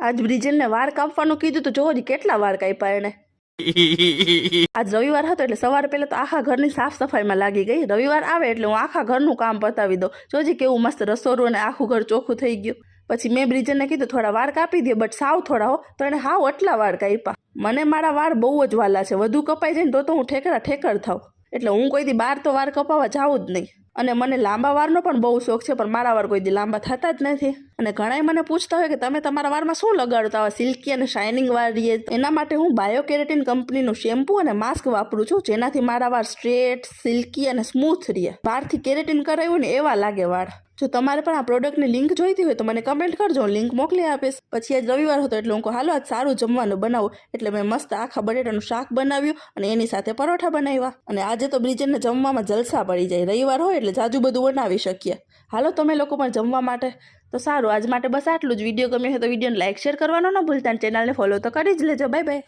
આજ બ્રિજલને વાળ કાપવાનું કીધું તો જોવો કેટલા વાળ કાપ્યા એને. આજ રવિવાર હતો એટલે સવારે પહેલા તો આખા ઘરની સાફ સફાઈમાં લાગી ગઈ. રવિવાર આવે એટલે હું આખા ઘરનું કામ પતાવી દઉં. જોજી કેવું મસ્ત રસોડું અને આખું ઘર ચોખ્ખું થઈ ગયું. પછી મેં બ્રિજલને કીધું થોડા વાળ કાપી દે, બટ સાવ થોડા હો. તો એને હાવ એટલા વાળ કાપ્યા. મને મારા વાળ બહુ જ વાલા છે, વધુ કપાઈ જાય ને તો હું ઠેકર થાવ. એટલે હું કોઈ દી બહાર તો વાળ કપાવવા જાઉં જ નહીં. અને મને લાંબા વાળનો પણ બહુ શોખ છે, પણ મારા વાળ કોઈ દી લાંબા થતા જ નથી. અને ઘણાય મને પૂછતા હોય કે તમે તમારા વાળમાં શું લગાડો આવા સિલ્કી અને શાઇનિંગ વાળ રહીએ. એના માટે હું બાયોકેરેટિન કંપનીનું શેમ્પૂ અને માસ્ક વાપરું છું, જેનાથી મારા વાળ સ્ટ્રેટ, સિલ્કી અને સ્મૂથ રહે. વાળથી કેરેટિન કરાવ્યું ને એવા લાગે વાળ. જો તમારે પણ આ પ્રોડક્ટની લિંક જોઈતી હોય તો મને કમેન્ટ કરજો, હું લિંક મોકલી આપીશ. પછી આજ રવિવાર હતો એટલે હું કહું હાલો આજ સારું જમવાનું બનાવું. એટલે મેં મસ્ત આખા બટેટાનું શાક બનાવ્યું અને એની સાથે પરોઠા બનાવ્યા. અને આજે તો બ્રિજલને જમવામાં જલસા પડી જાય. રવિવાર હોય એટલે જાજુ બધું બનાવી શકીએ. હાલો તમે લોકો પણ જમવા માટે. તો સારું, આજ માટે બસ આટલું જ. વિડીયો ગમ્યો હોય તો વિડીયોને લાઇક શેર કરવાનો ન ભૂલતા, અને ચેનલને ફોલો તો કરી જ લેજો. Bye bye.